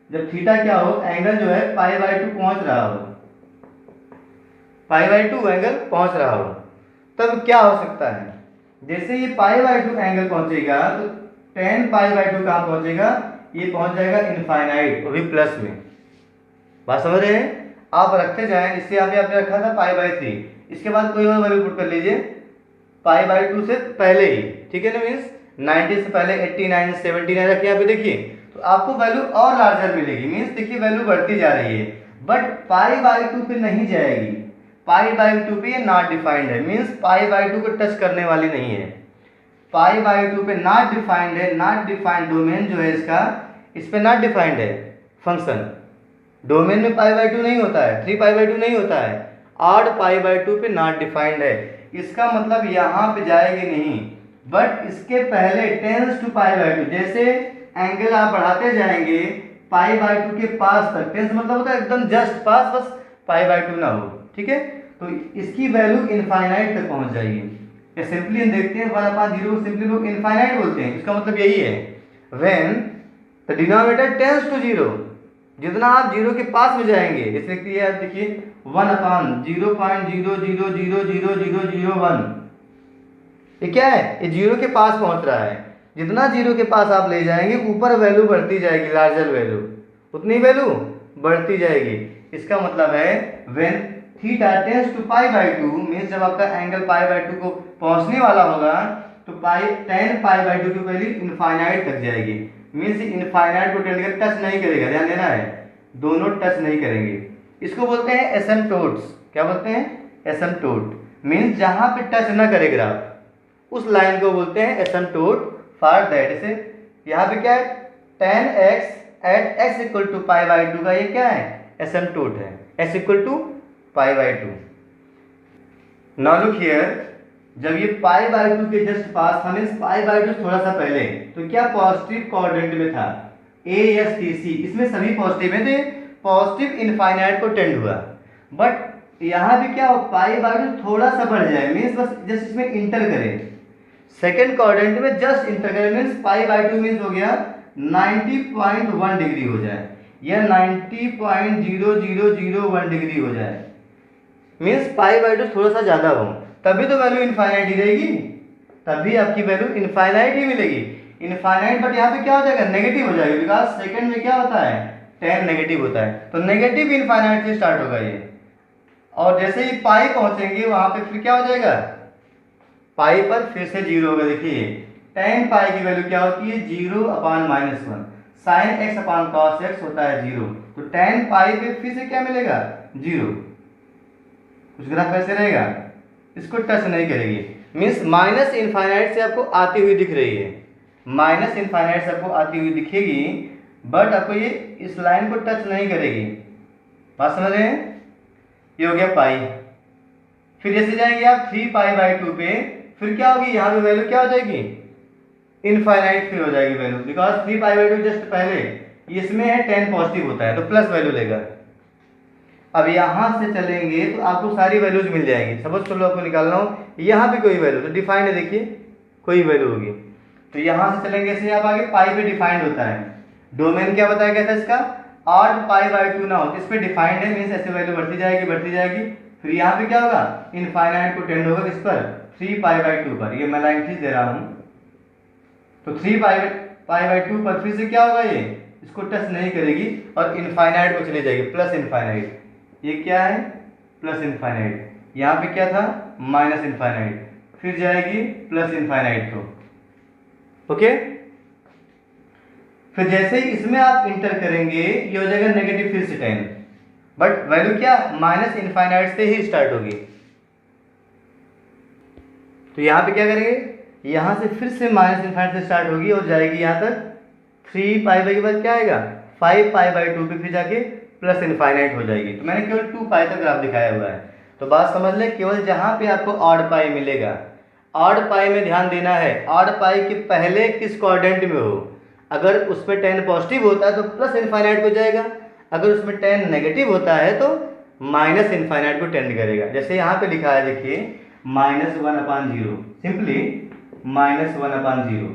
Speaker 1: जब थीटा क्या हो एंगल जो है पाई बाई 2 पहुंच रहा हो, पाई बाई 2 एंगल पहुंच रहा हो, तब क्या हो सकता है, जैसे ये पाई बाई 2 एंगल पहुंचेगा तो tan पाई बाई 2 कहाँ पहुंचेगा, ये पहुंच जाएगा इनफाइनाइट, वो भी प्लस में। बात समझ रहे हैं। आप रखते जाएं। इससे यहाँ पे आपने रखा था π/3, इसके बाद कोई और वैल्यू पुट कर लीजिए π/2 से पहले ही, ठीक है ना। मीन्स 90 से पहले 89 79 रखिए यहाँ पे, देखिए तो आपको वैल्यू और लार्जर मिलेगी। मीन्स देखिए वैल्यू बढ़ती जा रही है, बट π/2 पे नहीं जाएगी। π/2 पे ये नॉट डिफाइंड है, मीन्स π/2 को टच करने वाली नहीं है। π/2 पे नॉट डिफाइंड है, नॉट डिफाइंड डोमेन जो है इसका, इस पे नॉट डिफाइंड है फंक्शन। डोमेन में π/2 नहीं होता है, 3π/2 नहीं होता है, ऑड π/2 पे नॉट डिफाइंड है। इसका मतलब यहाँ पे जाएगी नहीं, बट इसके पहले टेंस टू π/2, जैसे एंगल आप बढ़ाते जाएंगे π/2 के पास तक, टेंस मतलब होता है एकदम जस्ट पास, बस π/2 ना हो, ठीक है। तो इसकी वैल्यू इनफाइनाइट तक पहुंच जाएगी। ये सिंपली हम देखते हैं 1/0 सिंपली लोग इनफाइनाइट बोलते हैं, इसका मतलब यही है when the denominator tends to 0, जितना आप 0 के पास में जाएंगे, जैसे कि आप देखिए 1/0.0000001, ये क्या है, ये 0 के पास पहुंच रहा है। जितना 0 के पास आप ले जाएंगे ऊपर वैल्यू बढ़ती जाएगी, लार्जर वैल्यू, उतनी वैल्यू बढ़ती जाएगी। इसका मतलब है when theta tends to π/2, means जब आपका एंगल π/2 को पहुंचने वाला होगा तो tan π/2 की वैल्यू इनफाइनाइट तक जाएगी। मीन्स इनफाइनाइट को टेंड कर टच नहीं करेगा, ध्यान देना है, दोनों टच नहीं करेंगे। इसको बोलते हैं एसिम्पटोट्स। क्या बोलते हैं? एसिम्पटोट। मीन्स जहां पे टच ना करे ग्राफ, उस लाइन को बोलते हैं एसिम्पटोट फॉर दैट। जैसे यहाँ पे क्या है, tan x at x equal to π/2 का ये क्या है, एसिम्पटोट है, x equal to π/2। Now look here, जब ये π/2 के जस्ट पास था, मीन्स π/2 थोड़ा सा पहले, तो क्या पॉजिटिव कोऑर्डिनेट में था, a s t c, इसमें सभी पॉजिटिव है, तो ये पॉजिटिव इनफाइनाइट को टेंड हुआ। बट यहाँ भी क्या हो, π/2 थोड़ा सा बढ़ जाए, मीन्स बस जस्ट इसमें इंटर करे, सेकेंड कोऑर्डिनेट में जस्ट इंटर करे, मीन्स π/2 मीन्स हो गया 90.1 डिग्री हो जाए, या 90.0001 डिग्री हो जाए, मीन्स π/2 थोड़ा सा ज्यादा हो, तभी तो वैल्यू इनफाइनाइट ही रहेगी, तभी आपकी वैल्यू इनफाइनाइट ही मिलेगी। इनफाइनाइट, बट यहाँ पे क्या हो जाएगा, नेगेटिव हो जाएगा, बिकॉज सेकंड में क्या होता है, tan नेगेटिव होता है, तो नेगेटिव इनफाइनाइट से स्टार्ट होगा ये। और जैसे ही पाई पहुंचेंगे वहां पे फिर क्या हो जाएगा, पाई पर फिर से 0 होगा। देखिए tan पाई की वैल्यू क्या होती है, 0/-1, sin x/cos x होता है 0, तो tan पाई पे फिर से क्या मिलेगा, 0। कुछ ग्राफ ऐसे रहेगा, इसको टच नहीं करेगी, मीन्स माइनस इनफाइनाइट से आपको आती हुई दिख रही है, माइनस इनफाइनाइट से आपको आती हुई दिखेगी, बट आपको ये इस लाइन को टच नहीं करेगी। बात समझ रहे हैं? ये हो गया पाई। फिर जैसे जाएंगे आप 3π/2 पे, फिर क्या होगी, यहाँ पे वैल्यू क्या हो जाएगी, इनफाइनाइट फिर हो जाएगी वैल्यू, बिकॉज 3π/2 जस्ट पहले इसमें है tan पॉजिटिव होता है, तो प्लस वैल्यू लेगा। अब यहाँ से चलेंगे तो आपको सारी वैल्यूज मिल जाएंगी। सपोज चलो आपको निकालना हो यहाँ पे कोई वैल्यू, तो डिफाइंड है, देखिए कोई वैल्यू होगी, तो यहाँ से चलेंगे ऐसे आप आगे, पाई पे डिफाइंड होता है, डोमेन क्या बताया गया था इसका, ऑड π/2 ना हो, इस पे डिफाइंड है, मीन्स ऐसे वैल्यू बढ़ती जाएगी बढ़ती जाएगी, फिर यहाँ पे क्या होगा, इनफाइनाइट को टेंड होगा, किस पर, 3π/2 पर। ये मैं लाइन खींच दे रहा हूँ, तो 3π/2 पर फिर से क्या होगा, ये इसको टच नहीं करेगी और इनफाइनाइट को चली जाएगी, प्लस इनफाइनाइट। ये क्या है, प्लस इनफाइनाइट, यहाँ पे क्या था, माइनस इनफाइनाइट, फिर जाएगी प्लस इनफाइनाइट को, ओके। फिर जैसे ही इसमें आप इंटर करेंगे ये हो जाएगा नेगेटिव फिर से 10, बट वैल्यू क्या, माइनस इनफाइनाइट से ही स्टार्ट होगी। तो यहाँ पे क्या करेंगे, यहाँ से फिर से माइनस इनफाइनाइट से स्टार्ट होगी और जाएगी यहाँ तक 3π के बाद क्या आएगा, 5π/2 पे फिर जाके प्लस इनफाइनाइट हो जाएगी। तो मैंने केवल 2π तक ग्राफ दिखाया हुआ है, तो बात समझ लें, केवल जहाँ पे आपको ऑड पाई मिलेगा, ऑड पाई में ध्यान देना है, ऑड पाई के पहले किस क्वाड्रेंट में हो, अगर उसमें tan पॉजिटिव होता है तो प्लस इनफाइनाइट को जाएगा, अगर उसमें tan नेगेटिव होता है तो माइनस इनफाइनाइट को टेंड करेगा। जैसे यहाँ पे लिखा है, देखिए -1/0, सिंपली -1/0।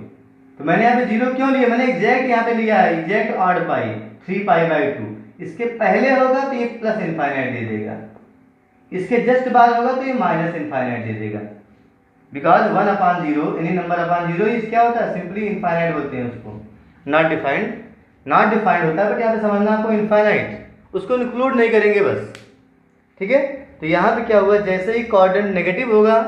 Speaker 1: तो मैंने यहाँ पे 0 क्यों लिया, मैंने एग्जैक्ट यहाँ पे लिया है, एग्जैक्ट ऑड पाई 3π/2, इसके पहले होगा तो ये प्लस इनफाइनाइट दे देगा, इसके जस्ट बाद होगा तो ये माइनस इनफाइनाइट दे देगा, बिकॉज 1/0 एनी नंबर अपॉन 0 इस क्या होता है, सिंपली इनफाइनाइट बोलते हैं उसको, नॉट डिफाइंड, नॉट डिफाइंड होता है, बट यहाँ पे समझना आपको इनफाइनाइट, उसको इंक्लूड नहीं करेंगे बस, ठीक है। तो यहाँ पे क्या हुआ, जैसे ही कोऑर्डिनेट नेगेटिव होगा,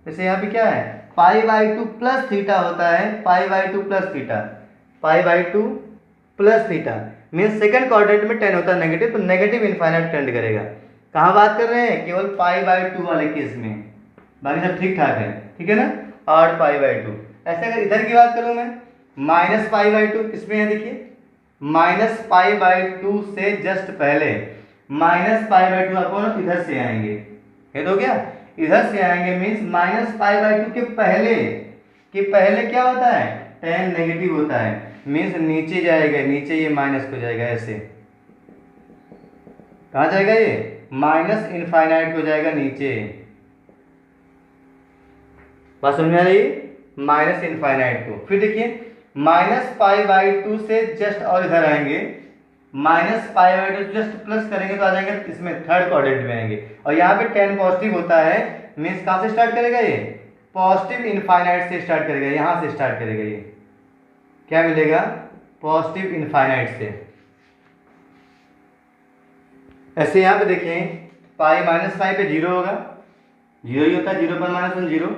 Speaker 1: जैसे यहाँ पे क्या है π/2 प्लस थीटा होता है, π/2 plus theta, π/2 plus theta means second coordinate में टेन होता है नेगेटिव, तो नेगेटिव इनफाइनाइट टेंड करेगा। कहाँ बात कर रहे हैं, केवल π/2 वाले केस में, बाकी सब ठीक ठाक है, ठीक है ना। और π/2 ऐसे अगर इधर की बात करूँ मैं, -π/2 किसमें है देखिए, -π/2 से जस्ट पहले -π/2 अपन इधर से आएंगे, ये तो क्या इधर से आएंगे मीन्स -π/2 के पहले क्या होता है, टेन नेगेटिव होता है, मीन्स नीचे जाएगा, नीचे ये माइनस को जाएगा, ऐसे कहाँ जाएगा, ये माइनस इनफाइनाइट को जाएगा नीचे, बात समझ में आ रही, माइनस इनफाइनाइट को। फिर देखिए -π/2 से जस्ट और इधर आएंगे, -π/2 जस्ट प्लस करेंगे तो आ जाएंगे इसमें थर्ड क्वाड्रेंट में आएंगे, और यहाँ पे 10 पॉजिटिव होता है मीन्स कहाँ से स्टार्ट करेगा, ये पॉजिटिव इनफाइनाइट से स्टार्ट करेगा, यहाँ से स्टार्ट करेगा, ये क्या मिलेगा, पॉजिटिव इनफाइनाइट से। ऐसे यहाँ पे देखें π पे 0 होगा, 0 ही होता है, 0 पर -1 0।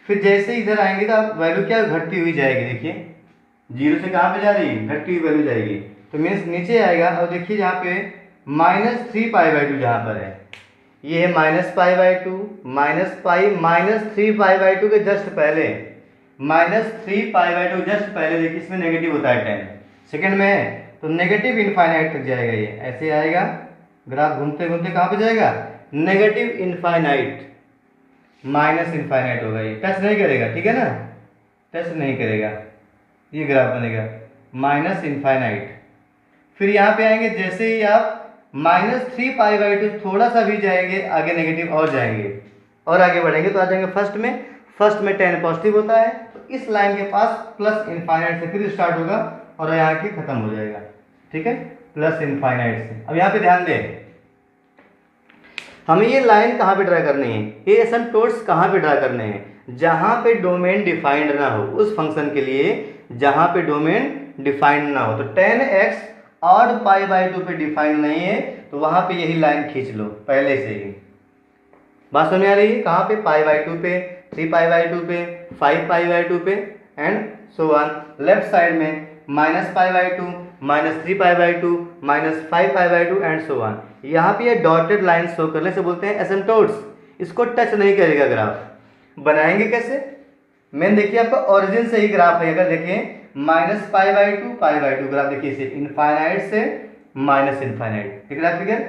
Speaker 1: फिर जैसे इधर आएंगे तो आप वैल्यू क्या घटती हुई जाएगी, देखिए 0 से कहाँ पे जा रही है, घटती हुई वैल्यू जाएगी, तो मीन्स नीचे आएगा। और देखिए यहाँ पे -3π/2 जहाँ पर है, ये है -π/2 -3π/2 के जस्ट पहले, -3π/2 जस्ट पहले देखिए इसमें नेगेटिव होता है 10 सेकेंड में है, तो नेगेटिव इनफाइनाइट तक जाएगा, ये ऐसे आएगा ग्राफ घूमते घूमते कहाँ पे जाएगा, नेगेटिव इनफाइनाइट, माइनस इनफाइनाइट होगा, ये टच नहीं करेगा, ठीक है ना, टच नहीं करेगा, ये ग्राफ बनेगा माइनस इनफाइनाइट। फिर यहाँ पे आएंगे, जैसे ही आप -3π/2 थोड़ा सा भी जाएंगे आगे नेगेटिव और जाएंगे और आगे बढ़ेंगे तो आ जाएंगे फर्स्ट में 10 पॉजिटिव होता है, तो इस लाइन के पास प्लस इनफाइनाइट से फिर स्टार्ट होगा और यहाँ की खत्म हो जाएगा, ठीक है, प्लस इनफाइनाइट से। अब यहाँ पे ध्यान दें, हमें ये लाइन कहाँ पे ड्रा करनी है, ये एसिम्पटोट्स कहाँ पे ड्रा करने हैं, जहाँ पे डोमेन डिफाइंड ना हो, उस फंक्शन के लिए जहाँ पे डोमेन डिफाइंड ना हो। तो 10x और π/2 पे डिफाइंड नहीं है, तो वहाँ पे यही लाइन खींच लो पहले से ही, बात समझ आ रही है, कहाँ पे π/2 पे, 3π/2 पे, 5π/2 पे and so on. Left side में -π/2 -3π/2 -5π/2 एंड सो ऑन। यहाँ पे ये डॉटेड लाइन शो करने से बोलते हैं एसिम्पटोट्स, इसको टच नहीं करेगा ग्राफ। बनाएंगे कैसे, मेन देखिए आपका ओरिजिन से ही ग्राफ है, अगर देखें -π/2 ग्राफ देखिए इसे इनफाइनाइट से माइनस इनफाइनाइट, ठीक है फिगर,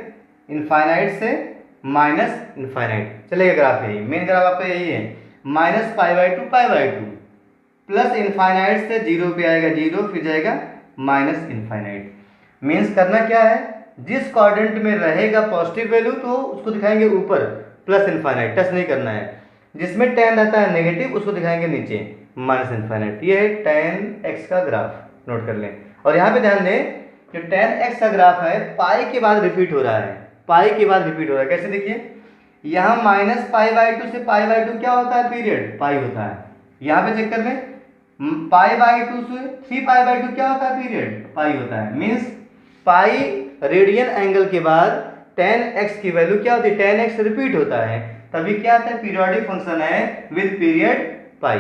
Speaker 1: इनफाइनाइट से माइनस इनफाइनाइट चलेगा ग्राफ, यही मेन ग्राफ आपका यही है, -π/2 प्लस इनफाइनाइट से 0 पे आएगा 0, फिर जाएगा माइनस इनफाइनाइट। मीन्स करना क्या है, जिस क्वाड्रेंट में रहेगा पॉजिटिव वैल्यू तो उसको दिखाएंगे ऊपर प्लस इनफाइनाइट, टच नहीं करना है, जिसमें 10 रहता है नेगेटिव उसको दिखाएंगे नीचे माइनस इनफाइनाइट। ये है 10x का ग्राफ, नोट कर लें। और यहाँ पे ध्यान दें, जो 10x का ग्राफ है पाई के बाद रिपीट हो रहा है, पाई के बाद रिपीट हो रहा है, कैसे देखिए, यहाँ -π/2 से π/2 क्या होता है, पीरियड पाई होता है। यहाँ पे चेक कर लें, π/2 से 3π/2 क्या होता है, पीरियड पाई होता है। मीन्स पाई रेडियन एंगल के बाद 10x की वैल्यू क्या होती है, 10x रिपीट होता है, तभी क्या आता है, पीरियोडिक फंक्शन है विद पीरियड पाई।